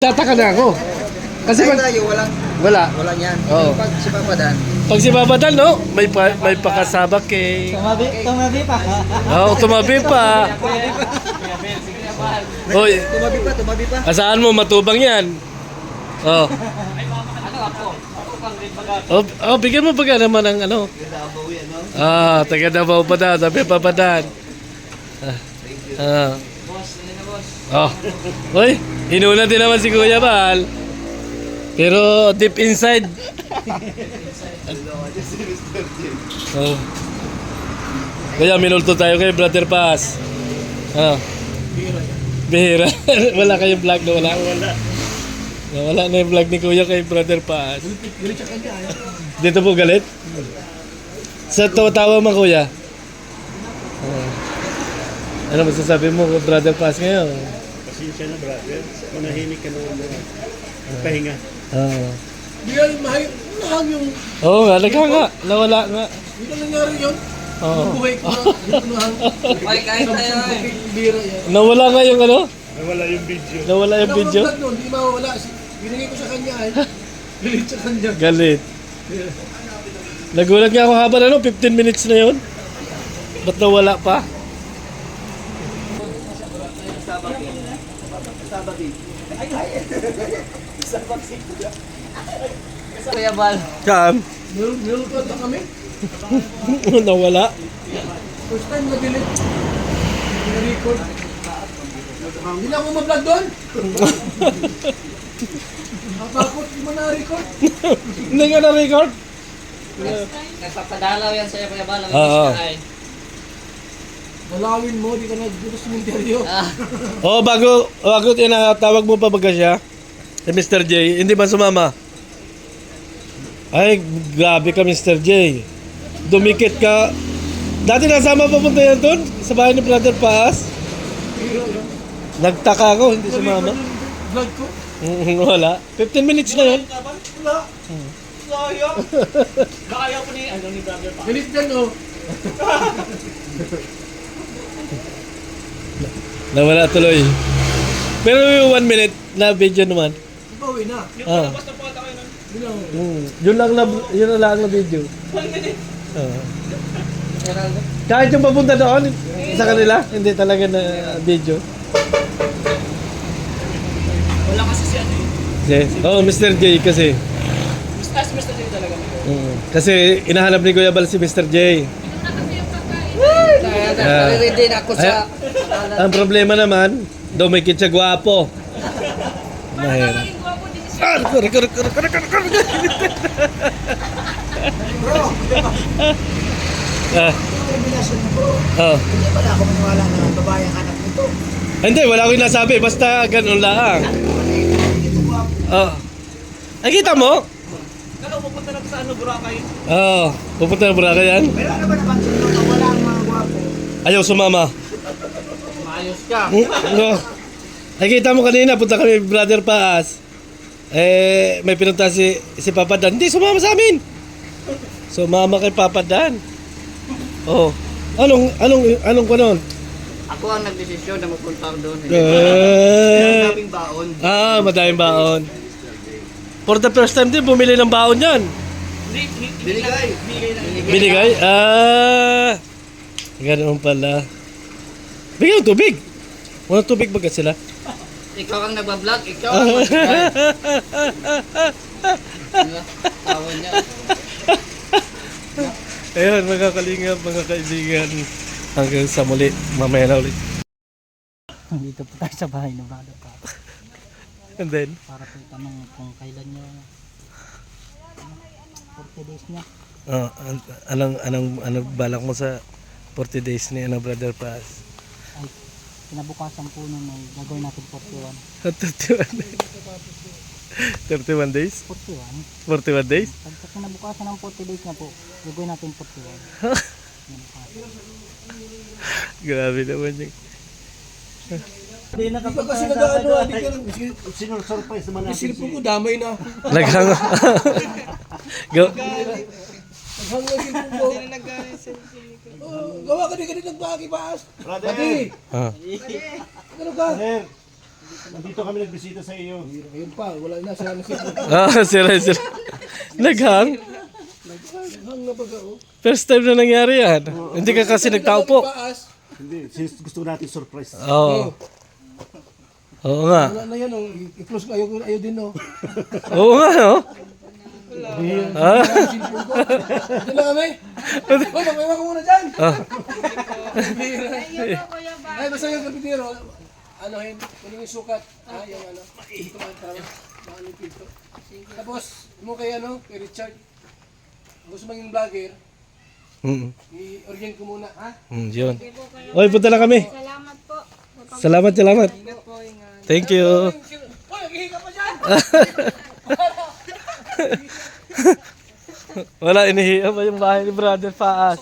Tataka na ako. Kasi Ay tayo, walang wala. yan. Oo. Pag si Papa Dan, Pag si Papa Dan, no, may pakasabak eh. Tumabi pa. Oo, tumabi pa. Hoy, tumabi pa. asaan mo matubang yan? Oh. Oh, bigyan mo ba naman ng ano? Taga Davao pa daw, sabi Papa Dan. Oh. Hoy, hinuna din naman si Kuya Bal. Pero deep inside. Oh. Kaya minulto tayo kay Brother Paz. Bihira. Wala kayong vlog na wala? Wala na yung vlog ni Kuya kay Brother Paz. Dito po galit? Sa tawa mo Kuya? Ano masasabi mo Brother Paz ngayon? Pasensya na brother, manahimik ka naman mo. Pahinga. Hindi na mahal yung... Oo nga, nga. Nawala nga. Hindi na nangyari yun. Oo. Buhay ko na. Ay, kahit tayo. Bira yan. Nawala nga yung ano? Nawala yung video. Nawala yung video? Hindi mawawala. Binigay ko sa kanya ay. Galit sa kanya. Galit. Nagulat nga ako haba na 15 minutes na yun. Ba't nawala pa? Kuya Bal. Kam? Meron pa lang kami. Nawala. First time na-delete. Na-record. Hindi na ako mag-vlog doon. Tapos hindi mo na-record. Hindi nga na-record? Nagpapadalaw yan sa'yo Kuya Bal. Oo. Dalawin mo, di ka nag-dito sa minteryo. Oh, bago tinatawag mo pa baga siya? Si Mr. J, hindi ba sumama? Ay, grabe ka Mr. J. Dumikit ka. Dati nasama papunta yan doon? Sa bahay ni Brother Paas? Nagtaka ako, hindi sumama. Vlog ko. Wala. 15 minutes na yun. Wala. Sayang. Kaya ko ni brother pa. Galit yan oh. Nawala tuloy. Pero yung 1 minute na video naman. Bawi na. Basta po ata kayo nun. Yun lang na video. Kahit yung papunta doon sa kanila, hindi talaga na video. Wala kasi si ano eh. Oh, Mr. J kasi. Si Mr. J talaga. Kasi inahanap ni Kuya Bal si Mr. J. Ready na ako sa... Ang problema naman, dumikit siya gwapo. Mahirap. Hindi pala ako maniwala na babae ang anak nito. Hindi, wala akong nasabi. Basta ganun lang. Ay, kita mo? Kala pupunta na sa ano, Boracay. Pupunta na Boracay yan. Pero ano ba napansin mo na wala ang mga gwapo? Ayaw sumama. Maayos ka. Ay, kita mo kanina, punta kami Brother Paas. May pinunta si Papa Dan. Hindi, sumama sa amin. Sumama kay Papa Dan. Oh. Anong kanon? Ako ang nagdesisyon na magpunta doon. Daming baon. Madaming baon. For the first time din, bumili ng baon yan. Binigay? Ganoon pala. Bigyan ng tubig. Walang tubig baga sila. Ikaw ang nagbablog, ikaw ang mag-vlog. Tawan niya. Ayun, mga kalingap, mga kaibigan. Hanggang sa muli, mamaya na ulit. Dito po tayo sa bahay ng Brother pa. And then? Para po tanong kung kailan niya 40 days niya. Anong balak mo sa 40 days ni Brother Paz? Ay, kinabukasan po nun ay gagawin natin 41. 31 days? 41? 41 days? Pagka kinabukasan ng 40 days na po, gagawin natin 41. Grabe naman yung... Hindi Hindi ka kasi nag-ano, hindi ka lang. Sinursurprise naman natin. Isipin ko, damay na. Naghang... Go. Naghang na isipin ko. Gawa ka din nagpakipas. Brother! Pati! Ano ka? Nandito kami nagbisita sa iyo. Ngayon pa, wala na siya nakikita. Sira. Naghang? Hang na baga, oh. First time na nangyari yan. Hindi ka kasi nagtaupo. Paas. Hindi, since gusto natin surprise. Oo. Oo nga. Wala na yan, oh. I-close ko, ayaw din, oh. Oo nga, no? Ah. Cellphone ko. Diyan na kami. Oh, mag-iwan ko muna dyan. Ah. Ay, basta yung kapitero, ano, kunin yung sukat. Yung ano, ito mga tao. Makalipid to. Tapos, mo kay ano, kay Richard. Gusto maging vlogger, i-orient ko muna, ha? Yun. Oy, punta na kami. Salamat po. Salamat. Thank you. Hoy, naghihinga pa dyan! Wala, inihiya pa yung bahay ni Brother Paas.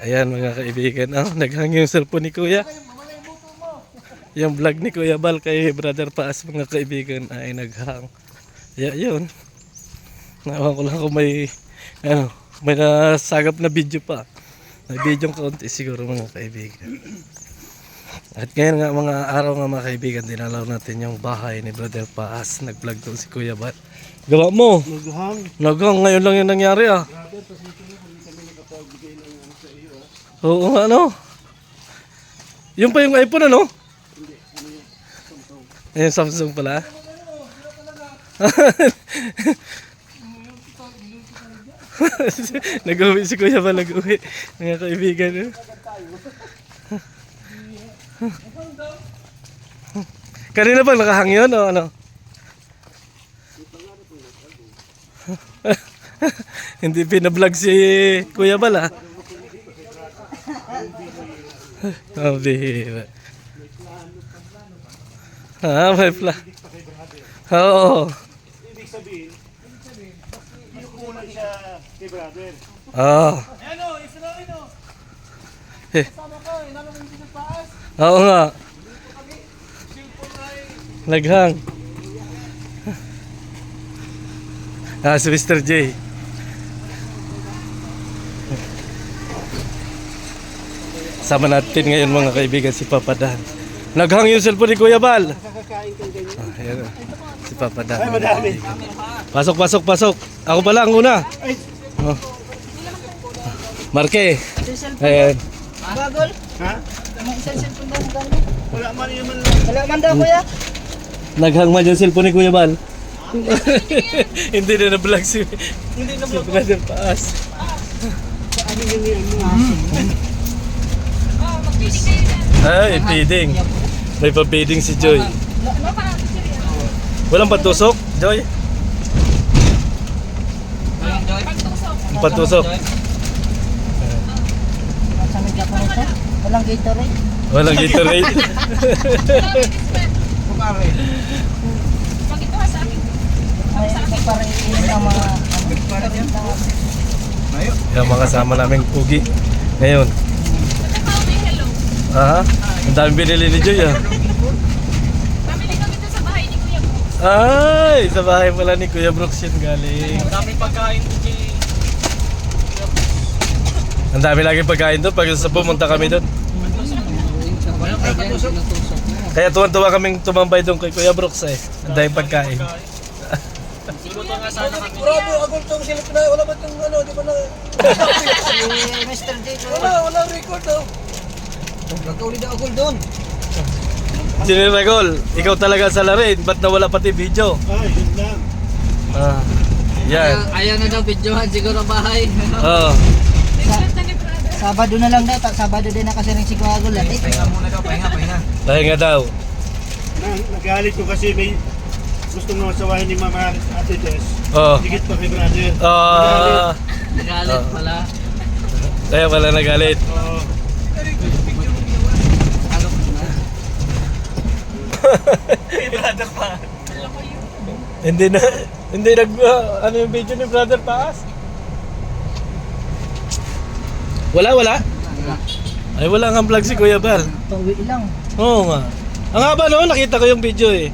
Ayan mga kaibigan, naghang yung cellphone ni Kuya. Yung vlog ni Kuya Bal kay Brother Paas mga kaibigan ay naghang. Yun. Nawan ko lang kung may may nasagap na video pa. May video kaunti siguro mga kaibigan. At ngayon nga mga araw nga mga kaibigan, dinalaw natin yung bahay ni Brother Paas. Nag-vlog doon si Kuya Bal. Gawa mo. Naghang ngayon lang yung nangyari Oo nga, ano? Yung pa yung iPhone, ano? Yung Samsung pala. Nag-uwi si Kuya ba? Nag-uwi. Mga kaibigan. Kanina ba nakahang yun o ano? Hindi pinablog si Kuya Bal ah. Oh, bihira. May plan. Oo. Ibig sabihin, kinukunan siya kay brother. Ano, isa na rin, oh. Kasama ko, inano ko yung Paas. Oo nga. Naghang. Si Mr. J. Sama natin ngayon mga kaibigan si Papa Dan. Naghang yung cellphone ni Kuya Bal. Ayan, si Papa Dan. Ay, madami. Pasok. Ako pala ang una. Oh. Marke. Ayan. Bagol? Ha? May isang cellphone daw gano'n. Wala man yung man. Wala man daw, kuya. Naghang man yung cellphone ni Kuya Bal. Hindi na na-vlog si Brother Paas. Ay, feeding. May pa-feeding si Joy. Walang patusok, Joy? Patusok. Masamig ako nito. Walang Gatorade. Walang Gatorade. Ay, parang iinom ang mga... Yung mga kasama naming pugi ngayon. Aha, ang dami binili ni Joy ah. Pamili kami dun sa bahay ni Kuya Brooks. Ay, sa bahay pala ni Kuya Brooks yun galing. Daming pagkain si Ang dami lagi pagkain doon pag sa pumunta kami doon. Kaya tuwan-tuwa kaming tumambay doon kay Kuya Brooks eh. Ang dami pagkain. Bravo, ako itong silip na, wala ba itong ano, di ba na... Si Mr. J. Wala record, oh. Nagkauli daw ako doon. Siniragol, ikaw talaga sa larin. Ba't nawala pati video? Ay, yun lang. Ah, yan. Ayaw na daw videohan siguro bahay. Oo. Sabado na lang daw. Sabado din na kasi rin si Guagol. Pahinga daw. Nagalit ko kasi may gusto mo sawahin ni Mama Ate Jess. Oo. Higit pa kay brother. Nagalit pala. Kaya pala nagalit. Oo. Hindi ano yung video ni Brother Paas? Wala. Ay wala nga vlog si Kuya Bal. Pauwi lang. Oo nga. Ang haba no, nakita ko yung video eh.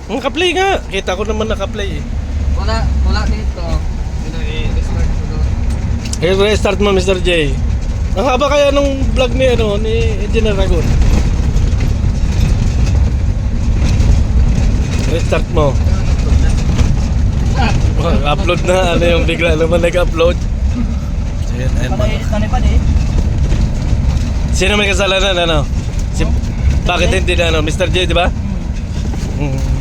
Ang ka-play nga. Kita ko naman naka-play eh. Wala dito. I-restart ko doon. Hey, restart mo Mr. J. Ang haba kaya nung vlog ni Engineer Ragon. Restart mo. Upload na. Ano yung bigla naman nag-upload? So yun, ayun mga. Pag-edit na ni Pad eh. Sino may kasalanan, ano? Si, bakit hindi na, ano? Mr. J, di ba?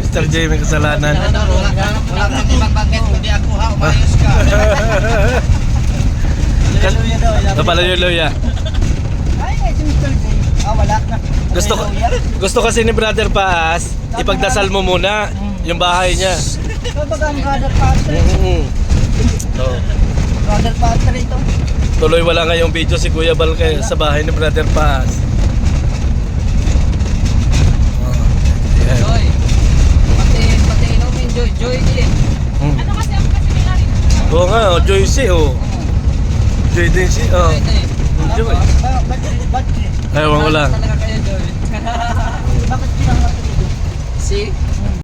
Mr. J may kasalanan. Wala kang ibang kundi ako ha, umayos ka. Hallelujah daw. Kapalaluya. Ay, si Mr. J. Wala na. Gusto ko, gusto kasi ni Brother Paas, ipagdasal mo muna yung bahay niya. Ito baga ang brother pastor. So, Brother pastor ito. tuloy wala ngayong video si Kuya Bal sa bahay ni Brother Paas. Yan. Joy. Pati inumin, Joy. Joy din. Ano kasi ako kasi nila rin. Oo nga, Joy si, oh. Joy din si, oh. Joy din. Joy. Ba't Ewan ko lang. Talaga kayo, Joy. bakit pinangat ito? See?